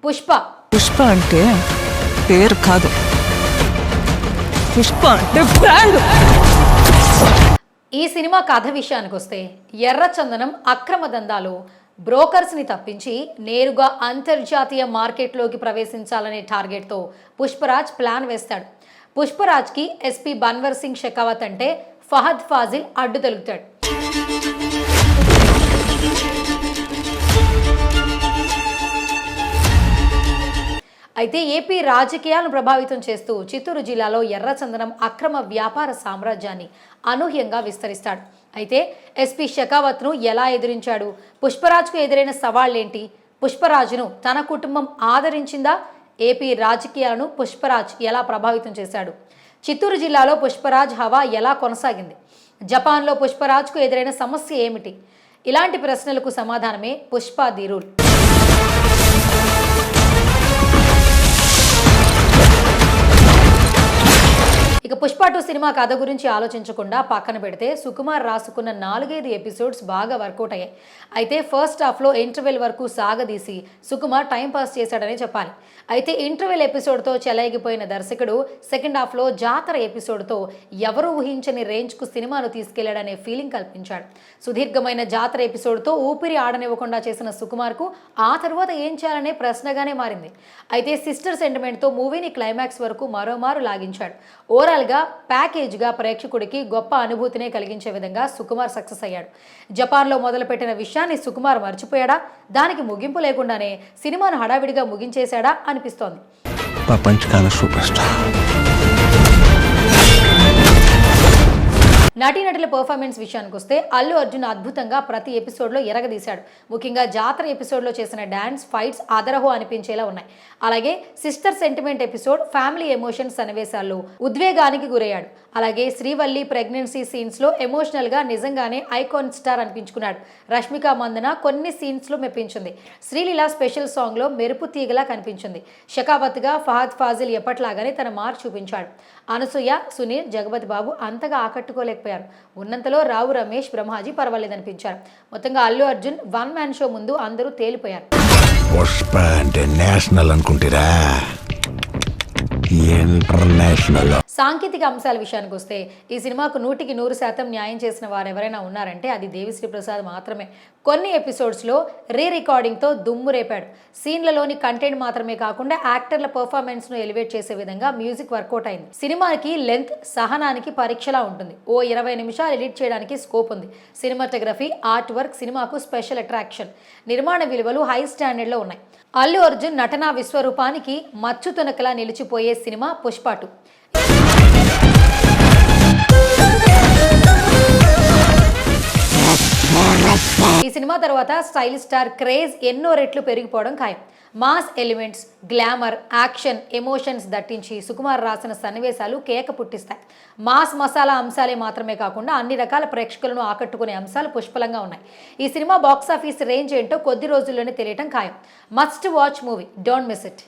పుష్ప. పుష్ప అంటే పేరు కాదు, పుష్ప అంటే బ్రాండ్. ఈ సినిమా కథ విషయానికి వస్తే ఎర్రచందనం అక్రమ దందాలో బ్రోకర్స్ని తప్పించి నేరుగా అంతర్జాతీయ మార్కెట్లోకి ప్రవేశించాలనే టార్గెట్తో పుష్పరాజ్ ప్లాన్ వేస్తాడు. పుష్పరాజ్కి ఎస్పీ బన్వర్ సింగ్ షెకావత్ అంటే ఫహద్ ఫాజిల్ అడ్డు తొలుగుతాడు. అయితే ఏపీ రాజకీయాలను ప్రభావితం చేస్తూ చిత్తూరు జిల్లాలో ఎర్రచందనం అక్రమ వ్యాపార సామ్రాజ్యాన్ని అనూహ్యంగా విస్తరిస్తాడు. అయితే ఎస్పీ షెకావత్ను ఎలా ఎదిరించాడు? పుష్పరాజ్కు ఎదురైన సవాళ్లేంటి? పుష్పరాజును తన కుటుంబం ఆదరించిందా? ఏపీ రాజకీయాలను పుష్పరాజ్ ఎలా ప్రభావితం చేశాడు? చిత్తూరు జిల్లాలో పుష్పరాజ్ హవా ఎలా కొనసాగింది? జపాన్లో పుష్పరాజ్కు ఎదురైన సమస్య ఏమిటి? ఇలాంటి ప్రశ్నలకు సమాధానమే పుష్ప ది రూల్. ఇక పుష్ప 2 సినిమా కథ గురించి ఆలోచించకుండా పక్కన పెడితే సుకుమార్ రాసుకున్న 4-5 ఎపిసోడ్స్ బాగా వర్కౌట్ అయ్యాయి. అయితే ఫస్ట్ హాఫ్లో ఇంటర్వెల్ వరకు సాగదీసి సుకుమార్ టైంపాస్ చేశాడనే చెప్పాలి. అయితే ఇంటర్వెల్ ఎపిసోడ్తో చెలగిపోయిన దర్శకుడు సెకండ్ హాఫ్లో జాతర ఎపిసోడ్తో ఎవరు ఊహించని రేంజ్కు సినిమాను తీసుకెళ్లాడనే ఫీలింగ్ కల్పించాడు. సుదీర్ఘమైన జాతర ఎపిసోడ్తో ఊపిరి ఆడనివ్వకుండా చేసిన సుకుమార్కు ఆ తర్వాత ఏం చేయాలనే ప్రశ్నగానే మారింది. అయితే సిస్టర్ సెంటిమెంట్తో మూవీని క్లైమాక్స్ వరకు మరోమారు లాగించాడు. ఓవరాల్గా ప్యాకేజ్గా ప్రేక్షకుడికి గొప్ప అనుభూతినే కలిగించే విధంగా సుకుమార్ సక్సెస్ అయ్యాడు. జపాన్లో మొదలుపెట్టిన విషయాన్ని సుకుమార్ మర్చిపోయాడా? దానికి ముగింపు లేకుండానే సినిమాను హడావిడిగా ముగించేశాడా అనిపిస్తోంది. ప్రపంచకాల సూపర్ స్టార్. నటీనటుల పర్ఫార్మెన్స్ విషయానికి వస్తే అల్లు అర్జున్ అద్భుతంగా ప్రతి ఎపిసోడ్లో ఎరగదీశాడు. ముఖ్యంగా జాతర ఎపిసోడ్లో చేసిన డ్యాన్స్ ఫైట్స్ అదరహో అనిపించేలా ఉన్నాయి. అలాగే sister sentiment episode family emotions సన్నివేశాల్లో ఉద్వేగానికి గురయ్యాడు. అలాగే శ్రీవల్లి ప్రెగ్నెన్సీ సీన్స్లో ఎమోషనల్గా నిజంగానే ఐకాన్ స్టార్ అనిపించుకున్నాడు. రష్మిక మందన కొన్ని సీన్స్లో మెప్పించింది. శ్రీలీల స్పెషల్ సాంగ్లో మెరుపు తీగలా కనిపించింది. షెకావత్గా ఫహద్ ఫాజిల్ ఎప్పట్లాగానే తన మార్క్ చూపించాడు. అనసూయ, సునీల్, జగపతి బాబు అంతగా ఆకట్టుకోలేకపోయారు. ఉన్నంతలో రావు రమేష్, బ్రహ్మాజీ పర్వాలేదనిపించారు. మొత్తంగా Allu Arjun one man show ముందు అందరూ తేలిపోయారు. పుష్ప అంటే నేషనల్ అనుకుంటారా? ఇంటర్నేషనల్. సాంకేతిక అంశాల విషయానికి వస్తే ఈ సినిమాకు 100% న్యాయం చేసిన వారు ఎవరైనా ఉన్నారంటే అది దేవిశ్రీ ప్రసాద్ మాత్రమే. కొన్ని ఎపిసోడ్స్లో రికార్డింగ్తో దుమ్ము రేపాడు. సీన్లలోని కంటెంట్ మాత్రమే కాకుండా యాక్టర్ల పర్ఫార్మెన్స్ను ఎలివేట్ చేసే విధంగా మ్యూజిక్ వర్కౌట్ అయింది. సినిమాకి లెంత్ సహనానికి పరీక్షలా ఉంటుంది. ఓ 20 నిమిషాలు ఎడిట్ చేయడానికి స్కోప్ ఉంది. సినిమాటోగ్రఫీ, ఆర్ట్ వర్క్ సినిమాకు స్పెషల్ అట్రాక్షన్. నిర్మాణ విలువలు హై స్టాండర్డ్లో ఉన్నాయి. అల్లు అర్జున్ నటనా విశ్వరూపానికి మచ్చు తునకలా నిలిచిపోయే సినిమా పుష్ప 2. ఈ సినిమా తర్వాత స్టైల్ స్టార్ క్రేజ్ ఎన్నో రెట్లు పెరిగిపోవడం ఖాయం. Mass elements, glamour, action, emotions దట్టించి సుకుమార్ రాసిన సన్నివేశాలు కేక పుట్టిస్తాయి. మాస్ మసాలా అంశాలే మాత్రమే కాకుండా అన్ని రకాల ప్రేక్షకులను ఆకట్టుకునే అంశాలు పుష్కలంగా ఉన్నాయి. ఈ సినిమా బాక్సాఫీస్ రేంజ్ ఏంటో కొద్ది రోజుల్లోనే తెలియటం ఖాయం. Must watch movie, don't miss it.